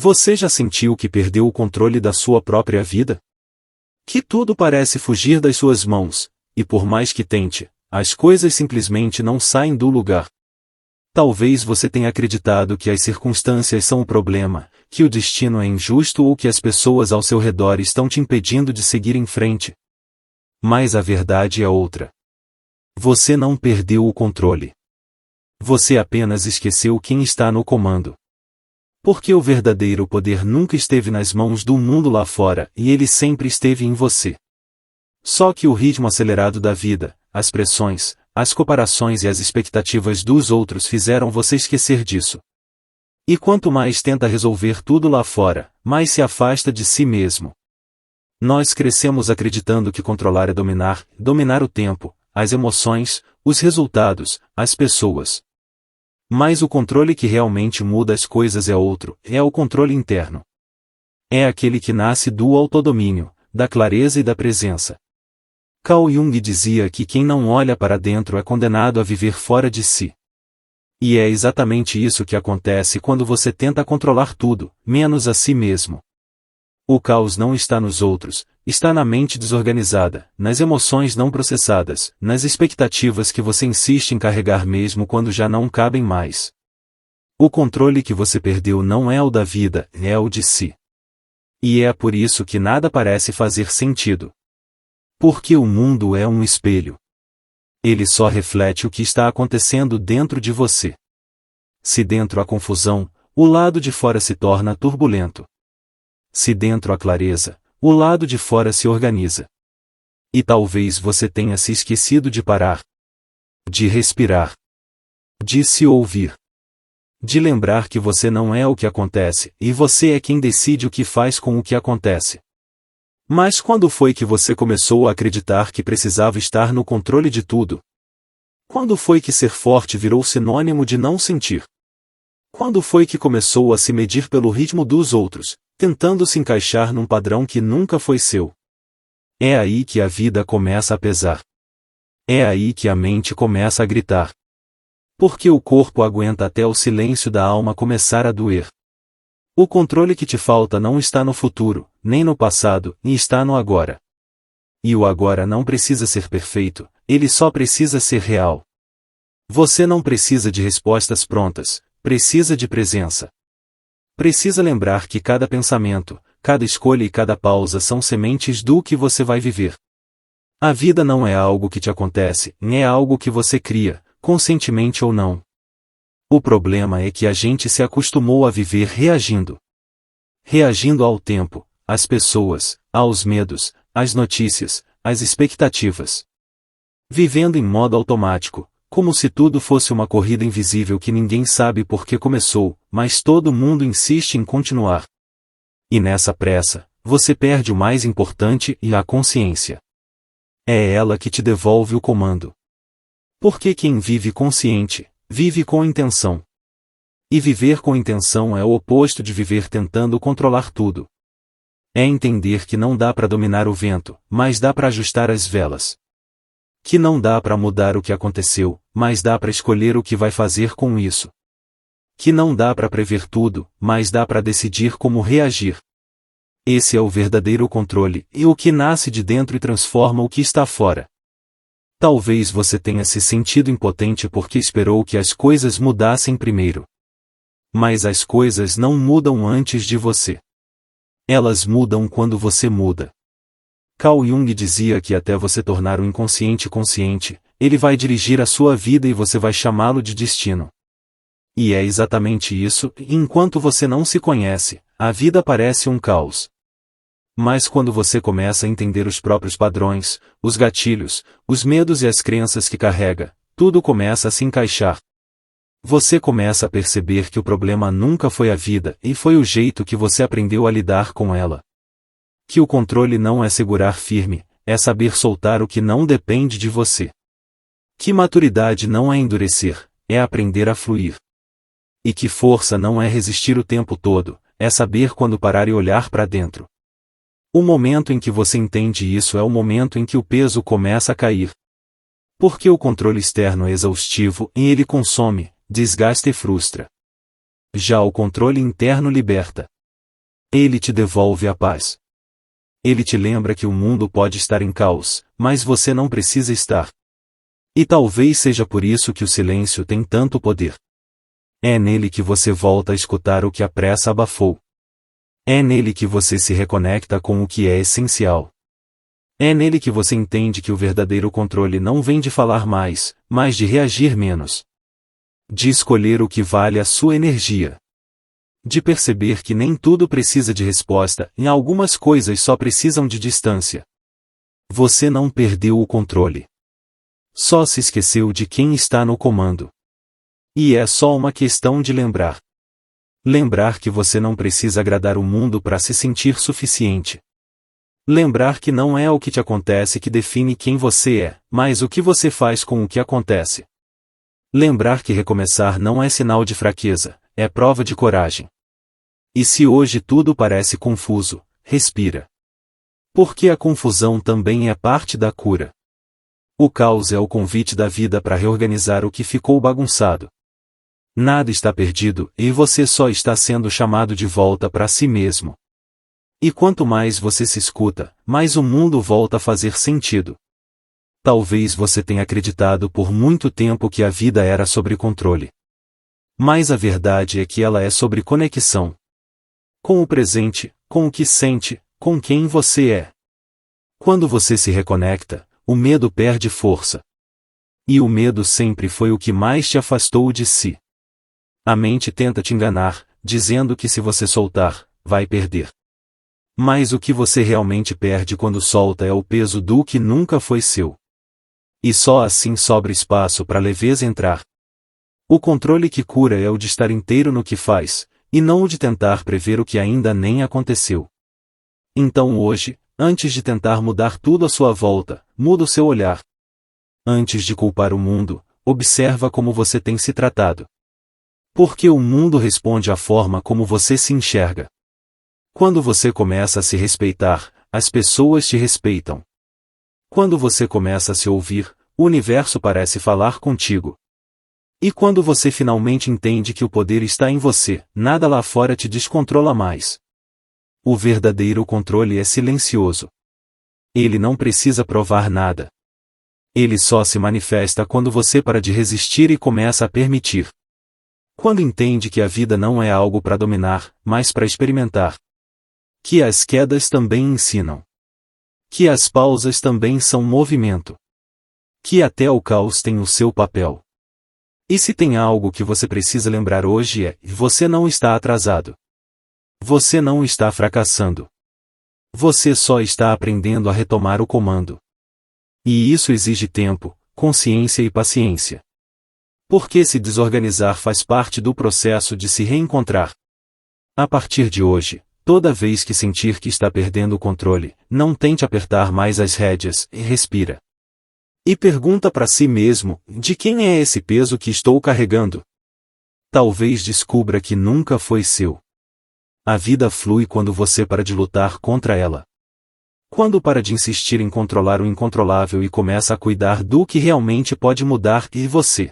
Você já sentiu que perdeu o controle da sua própria vida? Que tudo parece fugir das suas mãos, e por mais que tente, as coisas simplesmente não saem do lugar. Talvez você tenha acreditado que as circunstâncias são o problema, que o destino é injusto ou que as pessoas ao seu redor estão te impedindo de seguir em frente. Mas a verdade é outra. Você não perdeu o controle. Você apenas esqueceu quem está no comando. Porque o verdadeiro poder nunca esteve nas mãos do mundo lá fora e ele sempre esteve em você. Só que o ritmo acelerado da vida, as pressões, as comparações e as expectativas dos outros fizeram você esquecer disso. E quanto mais tenta resolver tudo lá fora, mais se afasta de si mesmo. Nós crescemos acreditando que controlar é dominar o tempo, as emoções, os resultados, as pessoas. Mas o controle que realmente muda as coisas é outro, é o controle interno. É aquele que nasce do autodomínio, da clareza e da presença. Carl Jung dizia que quem não olha para dentro é condenado a viver fora de si. E é exatamente isso que acontece quando você tenta controlar tudo, menos a si mesmo. O caos não está nos outros, está na mente desorganizada, nas emoções não processadas, nas expectativas que você insiste em carregar mesmo quando já não cabem mais. O controle que você perdeu não é o da vida, é o de si. E é por isso que nada parece fazer sentido. Porque o mundo é um espelho. Ele só reflete o que está acontecendo dentro de você. Se dentro há confusão, o lado de fora se torna turbulento. Se dentro há clareza, o lado de fora se organiza. E talvez você tenha se esquecido de parar, de respirar, de se ouvir, de lembrar que você não é o que acontece, e você é quem decide o que faz com o que acontece. Mas quando foi que você começou a acreditar que precisava estar no controle de tudo? Quando foi que ser forte virou sinônimo de não sentir? Quando foi que começou a se medir pelo ritmo dos outros, tentando se encaixar num padrão que nunca foi seu? É aí que a vida começa a pesar. É aí que a mente começa a gritar. Porque o corpo aguenta até o silêncio da alma começar a doer. O controle que te falta não está no futuro, nem no passado, e está no agora. E o agora não precisa ser perfeito, ele só precisa ser real. Você não precisa de respostas prontas, precisa de presença. Precisa lembrar que cada pensamento, cada escolha e cada pausa são sementes do que você vai viver. A vida não é algo que te acontece, nem é algo que você cria, conscientemente ou não. O problema é que a gente se acostumou a viver reagindo. Reagindo ao tempo, às pessoas, aos medos, às notícias, às expectativas. Vivendo em modo automático, como se tudo fosse uma corrida invisível que ninguém sabe por que começou, mas todo mundo insiste em continuar. E nessa pressa, você perde o mais importante e a consciência. É ela que te devolve o comando. Porque quem vive consciente, vive com intenção. E viver com intenção é o oposto de viver tentando controlar tudo. É entender que não dá para dominar o vento, mas dá para ajustar as velas. Que não dá para mudar o que aconteceu, mas dá para escolher o que vai fazer com isso. Que não dá para prever tudo, mas dá para decidir como reagir. Esse é o verdadeiro controle, e o que nasce de dentro e transforma o que está fora. Talvez você tenha se sentido impotente porque esperou que as coisas mudassem primeiro. Mas as coisas não mudam antes de você. Elas mudam quando você muda. Carl Jung dizia que até você tornar o inconsciente consciente, ele vai dirigir a sua vida e você vai chamá-lo de destino. E é exatamente isso, e enquanto você não se conhece, a vida parece um caos. Mas quando você começa a entender os próprios padrões, os gatilhos, os medos e as crenças que carrega, tudo começa a se encaixar. Você começa a perceber que o problema nunca foi a vida e foi o jeito que você aprendeu a lidar com ela. Que o controle não é segurar firme, é saber soltar o que não depende de você. Que maturidade não é endurecer, é aprender a fluir. E que força não é resistir o tempo todo, é saber quando parar e olhar para dentro. O momento em que você entende isso é o momento em que o peso começa a cair. Porque o controle externo é exaustivo e ele consome, desgasta e frustra. Já o controle interno liberta. Ele te devolve a paz. Ele te lembra que o mundo pode estar em caos, mas você não precisa estar. E talvez seja por isso que o silêncio tem tanto poder. É nele que você volta a escutar o que a pressa abafou. É nele que você se reconecta com o que é essencial. É nele que você entende que o verdadeiro controle não vem de falar mais, mas de reagir menos. De escolher o que vale a sua energia. De perceber que nem tudo precisa de resposta, e algumas coisas só precisam de distância. Você não perdeu o controle. Só se esqueceu de quem está no comando. E é só uma questão de lembrar. Lembrar que você não precisa agradar o mundo para se sentir suficiente. Lembrar que não é o que te acontece que define quem você é, mas o que você faz com o que acontece. Lembrar que recomeçar não é sinal de fraqueza, é prova de coragem. E se hoje tudo parece confuso, respira. Porque a confusão também é parte da cura. O caos é o convite da vida para reorganizar o que ficou bagunçado. Nada está perdido, e você só está sendo chamado de volta para si mesmo. E quanto mais você se escuta, mais o mundo volta a fazer sentido. Talvez você tenha acreditado por muito tempo que a vida era sobre controle. Mas a verdade é que ela é sobre conexão. Com o presente, com o que sente, com quem você é. Quando você se reconecta, o medo perde força. E o medo sempre foi o que mais te afastou de si. A mente tenta te enganar, dizendo que se você soltar, vai perder. Mas o que você realmente perde quando solta é o peso do que nunca foi seu. E só assim sobra espaço para a leveza entrar. O controle que cura é o de estar inteiro no que faz, e não o de tentar prever o que ainda nem aconteceu. Então hoje, antes de tentar mudar tudo à sua volta, muda o seu olhar. Antes de culpar o mundo, observa como você tem se tratado. Porque o mundo responde à forma como você se enxerga. Quando você começa a se respeitar, as pessoas te respeitam. Quando você começa a se ouvir, o universo parece falar contigo. E quando você finalmente entende que o poder está em você, nada lá fora te descontrola mais. O verdadeiro controle é silencioso. Ele não precisa provar nada. Ele só se manifesta quando você para de resistir e começa a permitir. Quando entende que a vida não é algo para dominar, mas para experimentar. Que as quedas também ensinam. Que as pausas também são movimento. Que até o caos tem o seu papel. E se tem algo que você precisa lembrar hoje é: você não está atrasado. Você não está fracassando. Você só está aprendendo a retomar o comando. E isso exige tempo, consciência e paciência. Porque se desorganizar faz parte do processo de se reencontrar. A partir de hoje, toda vez que sentir que está perdendo o controle, não tente apertar mais as rédeas, e respira. E pergunta para si mesmo: de quem é esse peso que estou carregando? Talvez descubra que nunca foi seu. A vida flui quando você para de lutar contra ela. Quando para de insistir em controlar o incontrolável e começa a cuidar do que realmente pode mudar e você.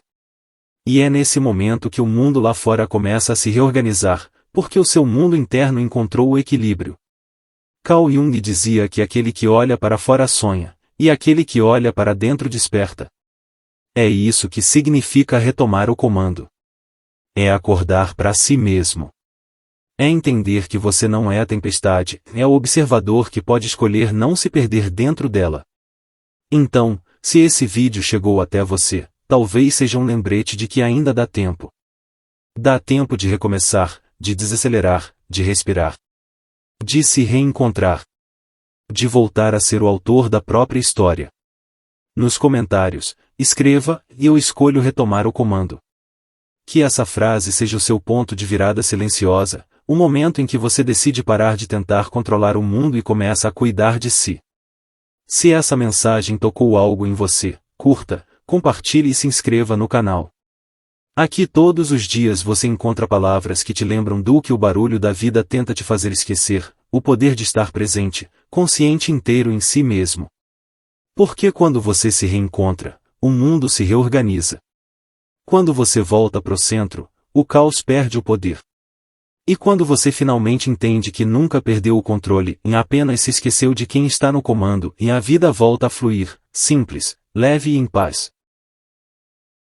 E é nesse momento que o mundo lá fora começa a se reorganizar, porque o seu mundo interno encontrou o equilíbrio. Carl Jung dizia que aquele que olha para fora sonha, e aquele que olha para dentro desperta. É isso que significa retomar o comando. É acordar para si mesmo. É entender que você não é a tempestade, é o observador que pode escolher não se perder dentro dela. Então, se esse vídeo chegou até você, talvez seja um lembrete de que ainda dá tempo. Dá tempo de recomeçar, de desacelerar, de respirar. De se reencontrar. De voltar a ser o autor da própria história. Nos comentários, escreva: eu escolho retomar o comando. Que essa frase seja o seu ponto de virada silenciosa, o momento em que você decide parar de tentar controlar o mundo e começa a cuidar de si. Se essa mensagem tocou algo em você, curta, compartilhe e se inscreva no canal. Aqui todos os dias você encontra palavras que te lembram do que o barulho da vida tenta te fazer esquecer: o poder de estar presente, consciente inteiro em si mesmo. Porque quando você se reencontra, o mundo se reorganiza. Quando você volta pro centro, o caos perde o poder. E quando você finalmente entende que nunca perdeu o controle e apenas se esqueceu de quem está no comando e a vida volta a fluir, simples, leve e em paz.